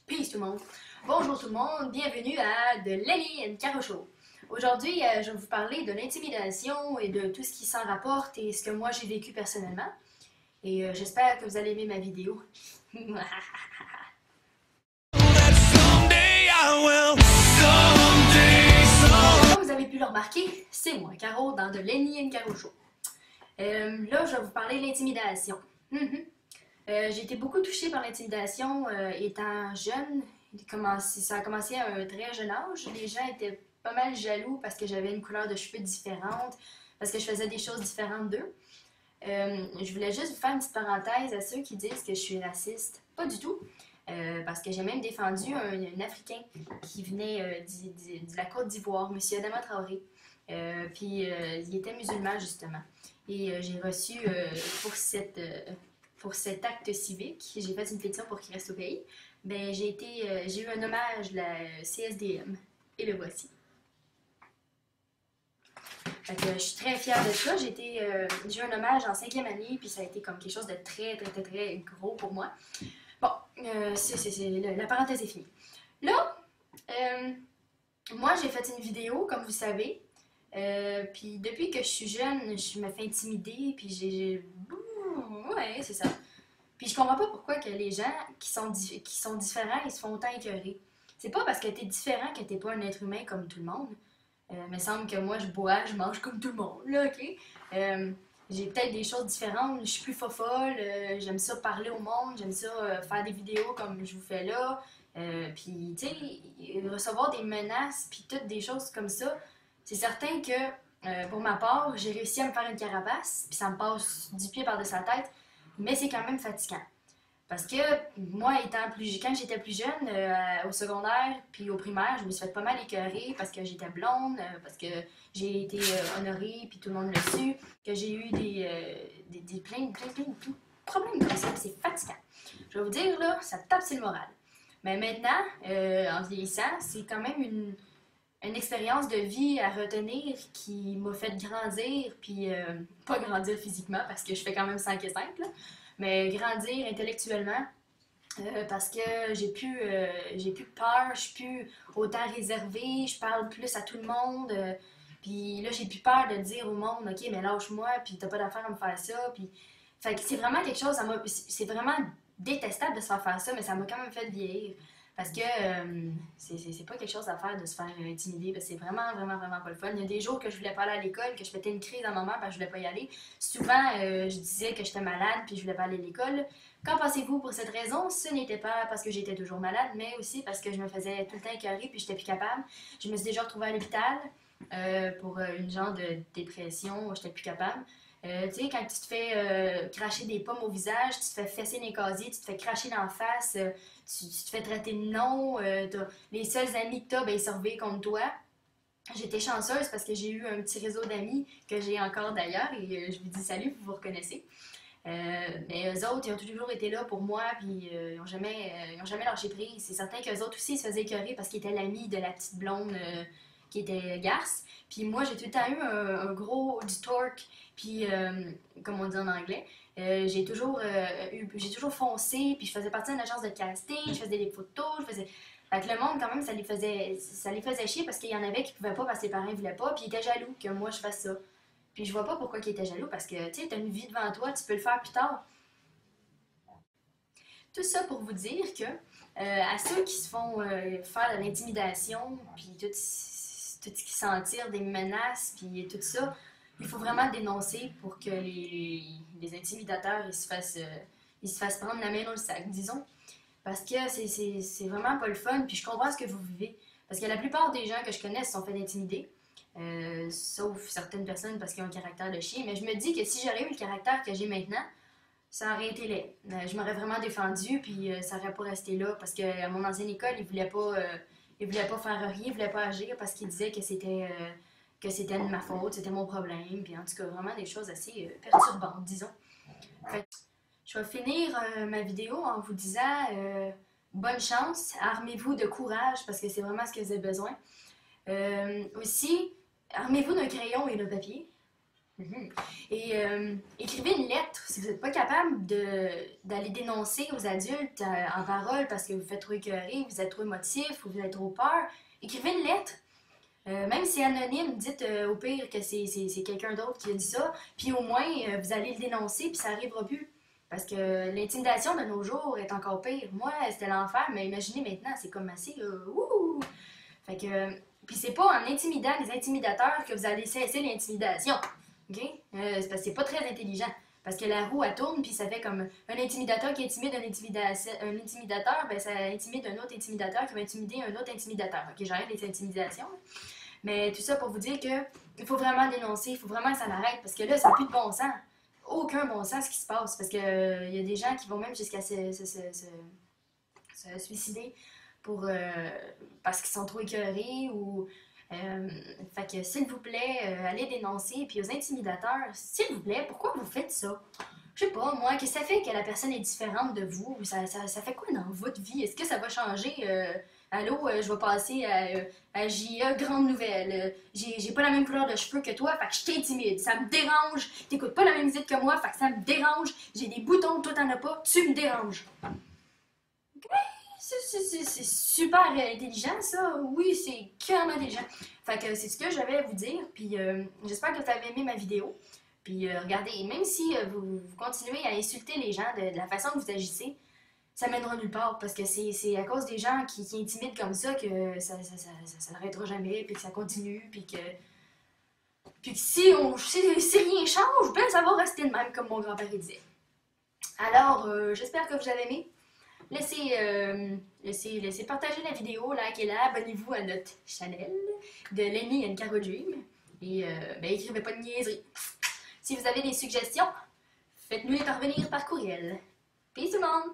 Peace tout le monde. Bonjour tout le monde, bienvenue à The Lenny and Caro Show. Aujourd'hui, je vais vous parler de l'intimidation et de tout ce qui s'en rapporte et ce que moi j'ai vécu personnellement. Et j'espère que vous allez aimer ma vidéo. Comme vous avez pu le remarquer, c'est moi, Caro, dans The Lenny and Caro Show. Là, je vais vous parler de l'intimidation. J'ai été beaucoup touchée par l'intimidation étant jeune. Ça a commencé à un très jeune âge. Les gens étaient pas mal jaloux parce que j'avais une couleur de cheveux différente, parce que je faisais des choses différentes d'eux. Je voulais juste vous faire une petite parenthèse à ceux qui disent que je suis raciste. Pas du tout. Parce que j'ai même défendu un Africain qui venait de la Côte d'Ivoire, M. Adama Traoré. Il était musulman, justement. Et j'ai reçu pour cet acte civique, j'ai fait une pétition pour qu'il reste au pays. Ben, j'ai eu un hommage de la CSDM. Et le voici. Fait que je suis très fière de ça. J'ai eu un hommage en 5e année, puis ça a été comme quelque chose de très gros pour moi. Bon, la parenthèse est finie. Là, moi j'ai fait une vidéo, comme vous savez. Puis depuis que je suis jeune, je me fais intimider, puis ouais, c'est ça. Puis je comprends pas pourquoi que les gens qui sont différents, ils se font autant écœurer. C'est pas parce que t'es différent que t'es pas un être humain comme tout le monde. Il me semble que moi, je bois, je mange comme tout le monde, là, ok? J'ai peut-être des choses différentes, je suis plus fofolle, j'aime ça parler au monde, j'aime ça faire des vidéos comme je vous fais là. Puis, tu sais, recevoir des menaces, puis toutes des choses comme ça, c'est certain que, pour ma part, j'ai réussi à me faire une carapace, puis ça me passe du pied par-dessus la tête, mais c'est quand même fatigant. Parce que moi, quand j'étais plus jeune, au secondaire puis au primaire, je me suis fait pas mal écœurer parce que j'étais blonde, parce que j'ai été honorée puis tout le monde le su, que j'ai eu plein de problèmes comme ça, c'est fatigant. Je vais vous dire, là, ça tape sur le moral. Mais maintenant, en vieillissant, c'est quand même une expérience de vie à retenir qui m'a fait grandir, puis pas grandir physiquement parce que je fais quand même 5 et 5, là, mais grandir intellectuellement parce que j'ai plus peur, je suis plus autant réservée, je parle plus à tout le monde, puis là j'ai plus peur de dire au monde, ok, mais lâche-moi, puis t'as pas d'affaire à me faire ça, puis fait que c'est vraiment quelque chose, c'est vraiment détestable de se faire ça, mais ça m'a quand même fait vieillir. Parce que c'est pas quelque chose à faire de se faire intimider, parce que c'est vraiment pas le fun. Il y a des jours que je voulais pas aller à l'école, que je pétais une crise à maman parce que je voulais pas y aller. Souvent, je disais que j'étais malade puis je voulais pas aller à l'école. Qu'en pensez-vous pour cette raison? Ce n'était pas parce que j'étais toujours malade, mais aussi parce que je me faisais tout le temps écœurer puis j'étais plus capable. Je me suis déjà retrouvée à l'hôpital pour une genre de dépression, j'étais plus capable. Tu sais, quand tu te fais cracher des pommes au visage, tu te fais fesser les casiers, tu te fais cracher d'en face, tu te fais traiter de nom, les seuls amis que tu as, ben, ils se revirent contre toi. J'étais chanceuse parce que j'ai eu un petit réseau d'amis que j'ai encore d'ailleurs et je vous dis salut, vous vous reconnaissez. Mais eux autres, ils ont toujours été là pour moi, puis ils n'ont jamais lâché prise. C'est certain qu'eux autres aussi, ils se faisaient écœurer parce qu'ils étaient l'ami de la petite blonde qui était garce. Puis moi, j'ai tout le temps eu un gros du torque, puis comme on dit en anglais. J'ai toujours foncé, puis je faisais partie d'une agence de casting, je faisais des photos, Fait que le monde, quand même, ça les faisait chier parce qu'il y en avait qui pouvaient pas parce que ses parents ne voulaient pas, puis ils étaient jaloux que moi je fasse ça. Puis je vois pas pourquoi ils étaient jaloux parce que, tu sais, t'as une vie devant toi, tu peux le faire plus tard. Tout ça pour vous dire que, à ceux qui se font faire de l'intimidation, puis tout ce qui s'en tire, des menaces, puis tout ça, il faut vraiment dénoncer pour que les intimidateurs ils se fassent prendre la main dans le sac, disons. Parce que c'est vraiment pas le fun, puis je comprends ce que vous vivez. Parce que la plupart des gens que je connais se sont fait intimider, sauf certaines personnes parce qu'ils ont un caractère de chien. Mais je me dis que si j'aurais eu le caractère que j'ai maintenant, ça aurait été laid. Je m'aurais vraiment défendue, puis ça aurait pas resté là. Parce qu'à mon ancienne école, ils voulaient pas faire rien, ils voulaient pas agir parce qu'ils disaient que c'était de ma faute, c'était mon problème. Puis en tout cas, vraiment des choses assez perturbantes, disons. Fait que je vais finir ma vidéo en vous disant bonne chance, armez-vous de courage parce que c'est vraiment ce que vous avez besoin. Aussi, armez-vous d'un crayon et d'un papier. Mhm. Et écrivez une lettre si vous n'êtes pas capable d'aller dénoncer aux adultes en parole parce que vous faites trop écœurer, vous êtes trop émotif ou vous avez trop peur. Écrivez une lettre. Même si c'est anonyme, dites au pire que c'est quelqu'un d'autre qui a dit ça, puis au moins vous allez le dénoncer, puis ça arrivera plus. Parce que l'intimidation de nos jours est encore pire. Moi, c'était l'enfer, mais imaginez maintenant, c'est comme assez. Ouh! Fait que. Puis c'est pas en intimidant les intimidateurs que vous allez cesser l'intimidation. OK? C'est parce que c'est pas très intelligent. Parce que la roue, elle tourne, puis ça fait comme un intimidateur qui intimide un intimidateur, ben ça intimide un autre intimidateur qui va intimider un autre intimidateur. OK, j'arrête les intimidations. Mais tout ça pour vous dire que il faut vraiment dénoncer, il faut vraiment que ça l'arrête, parce que là, ça n'a plus de bon sens. Aucun bon sens ce qui se passe, parce que il y a des gens qui vont même jusqu'à se suicider pour, parce qu'ils sont trop écœurés ou... fait que s'il vous plaît, allez dénoncer. Puis aux intimidateurs, s'il vous plaît, pourquoi vous faites ça? Je sais pas, moi, qu'est-ce que ça fait que la personne est différente de vous? Ça fait quoi dans votre vie? Est-ce que ça va changer? Allô, je vais passer à JA Grande Nouvelle. J'ai pas la même couleur de cheveux que toi, fait que je t'intimide. Ça me dérange. T'écoutes pas la même musique que moi, fait que ça me dérange. J'ai des boutons, toi t'en as pas. Tu me déranges. C'est super intelligent, ça. Oui, c'est clairement intelligent. Fait que c'est ce que j'avais à vous dire. Puis j'espère que vous avez aimé ma vidéo. Puis regardez, même si vous continuez à insulter les gens de la façon que vous agissez, ça mènera nulle part. Parce que c'est à cause des gens qui intimident comme ça que ça n'arrêtera jamais. Puis que ça continue. Puis que si rien change, ben ça va rester de même, comme mon grand-père disait. Alors, j'espère que vous avez aimé. Laissez partager la vidéo, likez-la, abonnez-vous à notre channel de Lenny and Caro Dream. Et ben, écrivez pas de niaiseries. Si vous avez des suggestions, faites-nous les parvenir par courriel. Peace tout le monde!